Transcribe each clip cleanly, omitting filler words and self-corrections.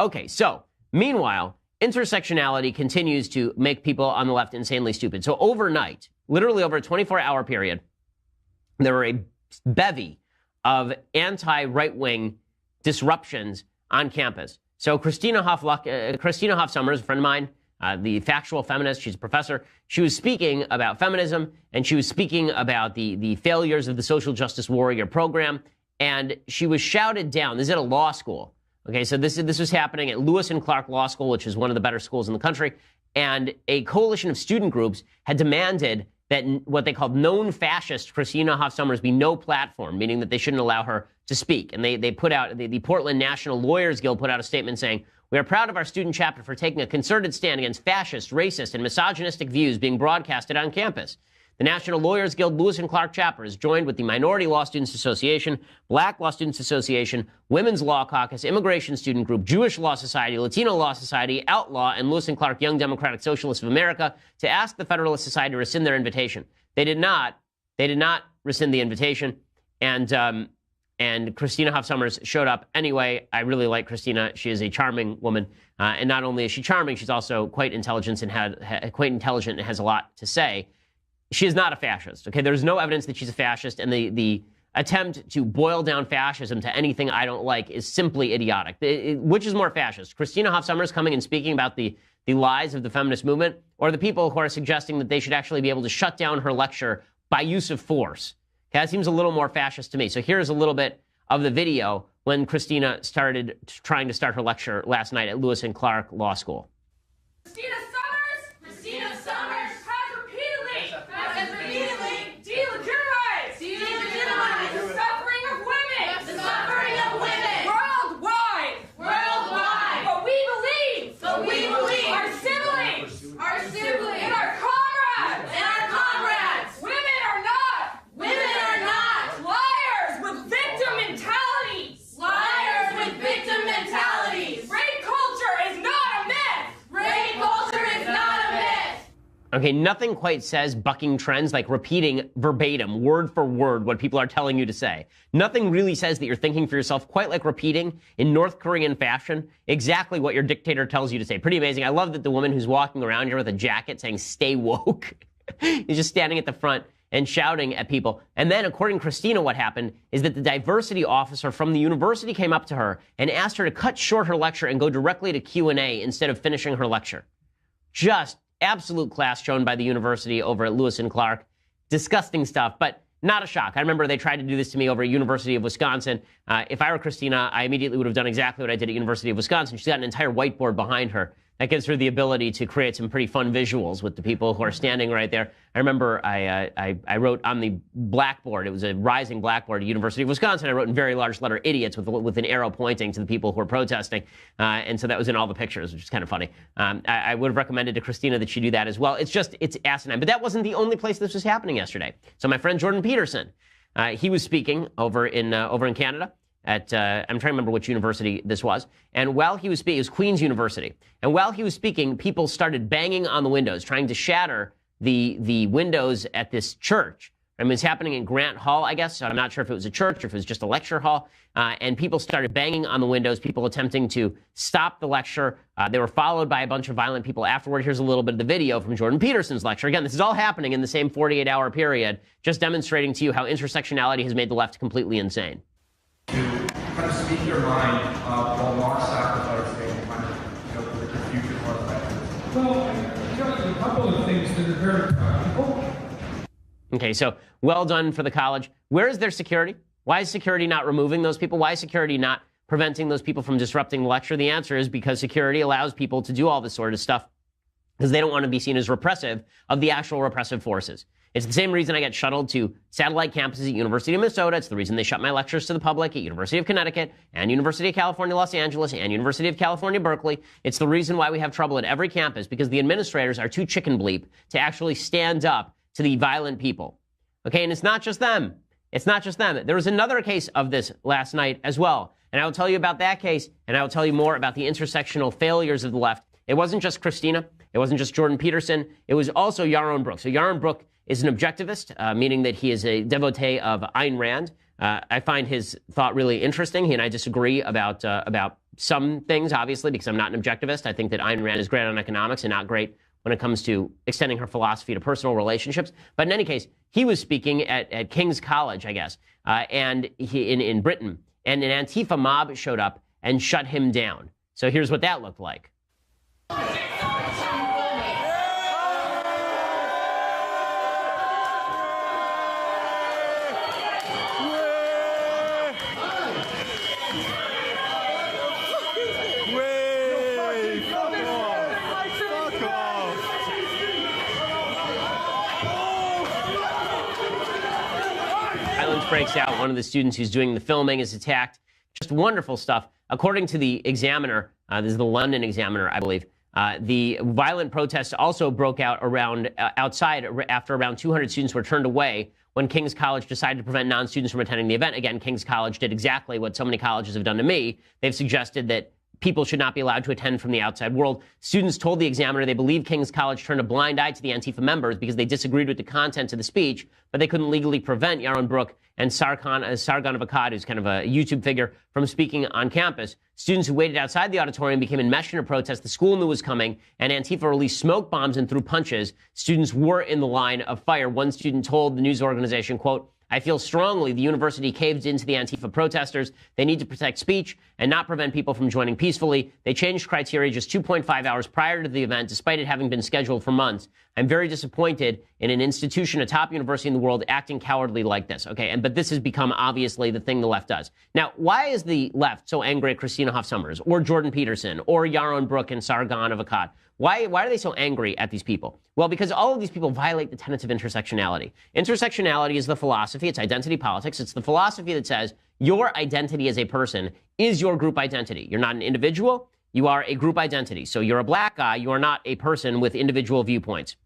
Okay, so meanwhile, intersectionality continues to make people on the left insanely stupid. So overnight, literally over a 24-hour period, there were a bevy of anti-right-wing disruptions on campus. So Christina Hoff Sommers, a friend of mine, the factual feminist, she's a professor, she was speaking about feminism, and she was speaking about the failures of the social justice warrior program, and she was shouted down. This is at a law school. Okay, so this was happening at Lewis and Clark Law School, which is one of the better schools in the country, and a coalition of student groups had demanded that what they called known fascist Christina Hoff Sommers be no platform, meaning that they shouldn't allow her to speak. And they put out, the Portland National Lawyers Guild put out a statement saying, "We are proud of our student chapter for taking a concerted stand against fascist, racist, and misogynistic views being broadcasted on campus. The National Lawyers Guild Lewis and Clark chapter is joined with the Minority Law Students Association, Black Law Students Association, Women's Law Caucus, Immigration Student Group, Jewish Law Society, Latino Law Society, Outlaw, and Lewis and Clark Young Democratic Socialists of America to ask the Federalist Society to rescind their invitation." They did not rescind the invitation, and Christina Hoff Sommers showed up anyway. I really like Christina. She is a charming woman, and not only is she charming, she's also quite intelligent and has a lot to say. She is not a fascist. Okay, there's no evidence that she's a fascist, and the attempt to boil down fascism to anything I don't like is simply idiotic. Which is more fascist? Christina Hoff Sommers coming and speaking about the lies of the feminist movement, or the people who are suggesting that they should actually be able to shut down her lecture by use of force? Okay, that seems a little more fascist to me. So here's a little bit of the video when Christina started trying to start her lecture last night at Lewis and Clark Law School. Christina Sommers has repeatedly delegitimized the suffering of women, worldwide. But we believe our siblings, and our comrades, women are not liars with victim mentalities. Rape culture is not a myth. Okay, nothing quite says bucking trends like repeating verbatim, word for word, what people are telling you to say. Nothing really says that you're thinking for yourself quite like repeating in North Korean fashion exactly what your dictator tells you to say. Pretty amazing. I love that the woman who's walking around here with a jacket saying "stay woke" is just standing at the front and shouting at people. And then, according to Christina, what happened is that the diversity officer from the university came up to her and asked her to cut short her lecture and go directly to Q&A instead of finishing her lecture. Just absolute class shown by the university over at Lewis and Clark. Disgusting stuff, but not a shock. I remember they tried to do this to me over at University of Wisconsin. If I were Christina, I immediately would have done exactly what I did at University of Wisconsin. She's got an entire whiteboard behind her. That gives her the ability to create some pretty fun visuals with the people who are standing right there. I remember I wrote on the blackboard, it was a rising blackboard at University of Wisconsin, I wrote in very large letter "idiots" with an arrow pointing to the people who were protesting. And so that was in all the pictures, which is kind of funny. I would have recommended to Christina that she do that as well. It's asinine. But that wasn't the only place this was happening yesterday. So my friend Jordan Peterson, he was speaking over in Canada. I'm trying to remember which university this was. And while he was speaking, it was Queen's University. And while he was speaking, people started banging on the windows, trying to shatter the windows at this church. I mean, it's happening in Grant Hall, I guess. So I'm not sure if it was a church or if it was just a lecture hall. And people started banging on the windows, people attempting to stop the lecture. They were followed by a bunch of violent people afterward. Here's a little bit of the video from Jordan Peterson's lecture. Again, this is all happening in the same 48-hour period, just demonstrating to you how intersectionality has made the left completely insane. To kind of speak your mind while not sacrificing kind of the future for us. Well, I tell you a couple of things that are very practical. Okay, so well done for the college. Where is their security? Why is security not removing those people? Why is security not preventing those people from disrupting the lecture? The answer is because security allows people to do all this sort of stuff because they don't want to be seen as repressive of the actual repressive forces. It's the same reason I get shuttled to satellite campuses at University of Minnesota. It's the reason they shut my lectures to the public at University of Connecticut and University of California, Los Angeles and University of California, Berkeley. It's the reason why we have trouble at every campus because the administrators are too chicken bleep to actually stand up to the violent people. Okay, and it's not just them. It's not just them. There was another case of this last night as well. And I will tell you about that case, and I will tell you more about the intersectional failures of the left. It wasn't just Christina. It wasn't just Jordan Peterson. It was also Yaron Brook. So Yaron Brook is an objectivist, meaning that he is a devotee of Ayn Rand. I find his thought really interesting. He and I disagree about some things, obviously, because I'm not an objectivist. I think that Ayn Rand is great on economics and not great when it comes to extending her philosophy to personal relationships. But in any case, he was speaking at King's College, I guess, and in Britain, and an Antifa mob showed up and shut him down. So here's what that looked like. Violence breaks out. One of the students who's doing the filming is attacked. Just wonderful stuff. According to the Examiner, this is the London Examiner, I believe, the violent protests also broke out outside after around 200 students were turned away when King's College decided to prevent non-students from attending the event. Again, King's College did exactly what so many colleges have done to me. They've suggested that people should not be allowed to attend from the outside world. Students told the Examiner they believe King's College turned a blind eye to the Antifa members because they disagreed with the content of the speech, but they couldn't legally prevent Yaron Brook and Sargon of Akkad, who's kind of a YouTube figure, from speaking on campus. Students who waited outside the auditorium became enmeshed in a protest. The school knew was coming, and Antifa released smoke bombs and threw punches. Students were in the line of fire. One student told the news organization, quote, "I feel strongly the university caved into the Antifa protesters. They need to protect speech and not prevent people from joining peacefully. They changed criteria just 2.5 hours prior to the event, despite it having been scheduled for months. I'm very disappointed in an institution, a top university in the world, acting cowardly like this." Okay, but this has become obviously the thing the left does. Now, why is the left so angry at Christina Hoff Sommers or Jordan Peterson or Yaron Brook and Sargon of Akkad? Why are they so angry at these people? Well, because all of these people violate the tenets of intersectionality. Intersectionality is the philosophy. It's identity politics. It's the philosophy that says your identity as a person is your group identity. You're not an individual. You are a group identity. So you're a black guy. You are not a person with individual viewpoints.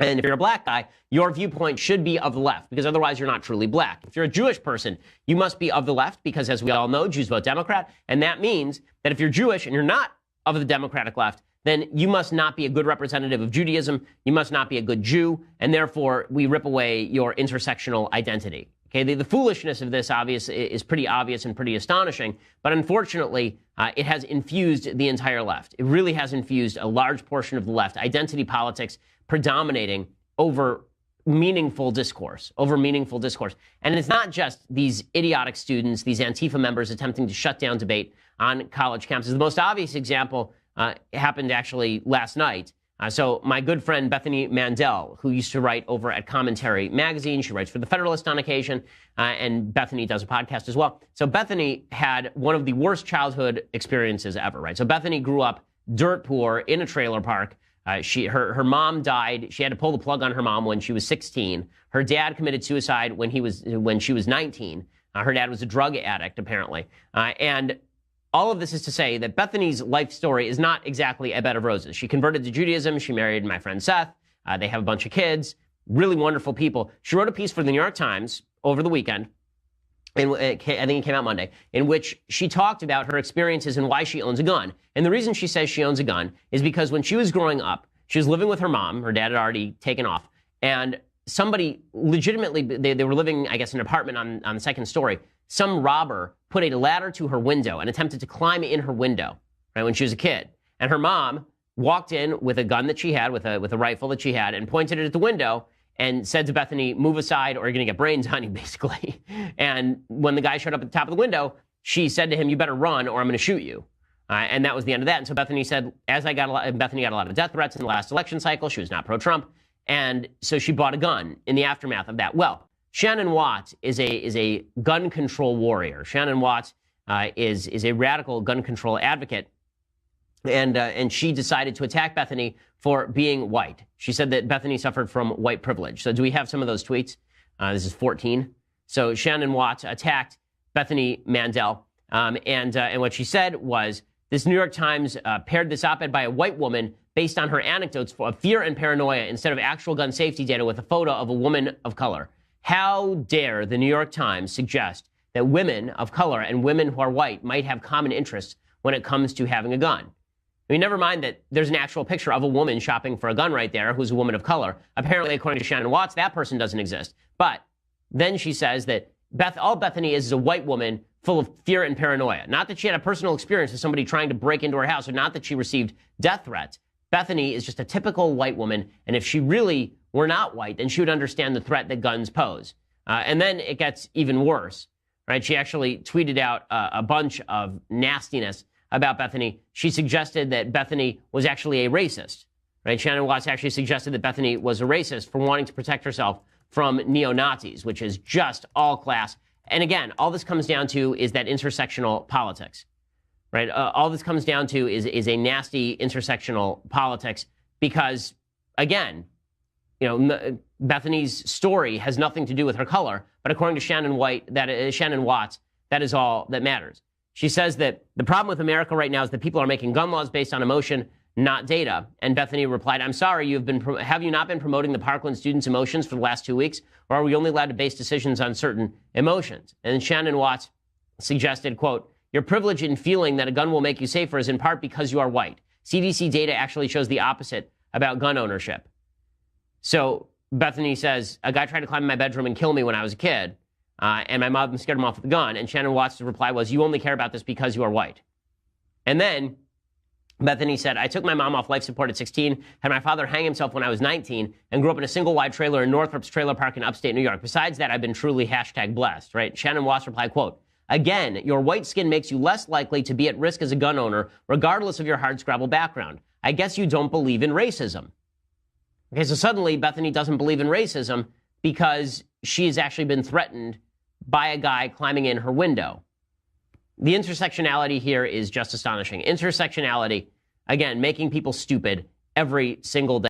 And if you're a black guy, your viewpoint should be of the left, because otherwise you're not truly black. If you're a Jewish person, you must be of the left, because as we all know, Jews vote Democrat. And that means that if you're Jewish and you're not of the Democratic left, then you must not be a good representative of Judaism. You must not be a good Jew. And therefore, we rip away your intersectional identity. Okay, the foolishness of this is pretty obvious and pretty astonishing. But unfortunately, it has infused the entire left. It really has infused a large portion of the left. Identity politics predominating over meaningful discourse. And it's not just these idiotic students, these Antifa members attempting to shut down debate on college campuses. The most obvious example happened actually last night. So my good friend Bethany Mandel, who used to write over at Commentary Magazine, she writes for The Federalist on occasion, and Bethany does a podcast as well. So Bethany had one of the worst childhood experiences ever, right? So Bethany grew up dirt poor in a trailer park. Her mom died. She had to pull the plug on her mom when she was 16. Her dad committed suicide when she was 19. Her dad was a drug addict, apparently. And all of this is to say that Bethany's life story is not exactly a bed of roses. She converted to Judaism. She married my friend Seth. They have a bunch of kids. Really wonderful people. She wrote a piece for the New York Times over the weekend. I think it came out Monday, in which she talked about her experiences and why she owns a gun. And the reason she says she owns a gun is because when she was growing up, she was living with her mom. Her dad had already taken off. And somebody legitimately, they were living, I guess, in an apartment on the second story. Some robber put a ladder to her window and attempted to climb in her window, right, when she was a kid. And her mom walked in with a gun that she had, with a rifle that she had, and pointed it at the window and said to Bethany, "Move aside or you're going to get brains on you," basically. And when the guy showed up at the top of the window, she said to him, "You better run or I'm going to shoot you." And that was the end of that. And so Bethany said, Bethany got a lot of death threats in the last election cycle. She was not pro-Trump. And so she bought a gun in the aftermath of that. Well, Shannon Watt is a gun control warrior. Shannon Watt is a radical gun control advocate. And she decided to attack Bethany for being white. She said that Bethany suffered from white privilege. So do we have some of those tweets? This is 14. So Shannon Watt attacked Bethany Mandel. And what she said was, this New York Times paired this op-ed by a white woman based on her anecdotes of fear and paranoia instead of actual gun safety data with a photo of a woman of color. How dare the New York Times suggest that women of color and women who are white might have common interests when it comes to having a gun? I mean, never mind that there's an actual picture of a woman shopping for a gun right there who's a woman of color. Apparently, according to Shannon Watts, that person doesn't exist. But then she says that all Bethany is a white woman full of fear and paranoia. Not that she had a personal experience with somebody trying to break into her house, or not that she received death threats. Bethany is just a typical white woman, and if she really were not white, then she would understand the threat that guns pose. And then it gets even worse, right? She actually tweeted out a bunch of nastiness about Bethany. She suggested that Bethany was actually a racist, right? Shannon Watts actually suggested that Bethany was a racist for wanting to protect herself from neo-Nazis, which is just all class. And again, all this comes down to is that intersectional politics, right? All this comes down to is a nasty intersectional politics because, again, Bethany's story has nothing to do with her color, but according to Shannon Watts, that is all that matters. She says that the problem with America right now is that people are making gun laws based on emotion, not data. And Bethany replied, I'm sorry, have you not been promoting the Parkland students' emotions for the last 2 weeks? Or are we only allowed to base decisions on certain emotions? And Shannon Watts suggested, quote, your privilege in feeling that a gun will make you safer is in part because you are white. CDC data actually shows the opposite about gun ownership. So Bethany says, a guy tried to climb in my bedroom and kill me when I was a kid, and my mom scared him off with a gun. And Shannon Watts' reply was, you only care about this because you are white. And then Bethany said, I took my mom off life support at 16, had my father hang himself when I was 19, and grew up in a single-wide trailer in Northrop's trailer park in upstate New York. Besides that, I've been truly #blessed, right? Shannon Watts replied, quote, again, your white skin makes you less likely to be at risk as a gun owner, regardless of your hardscrabble background. I guess you don't believe in racism. Okay, so suddenly Bethany doesn't believe in racism because she's actually been threatened by a guy climbing in her window. The intersectionality here is just astonishing. Intersectionality, again, making people stupid every single day.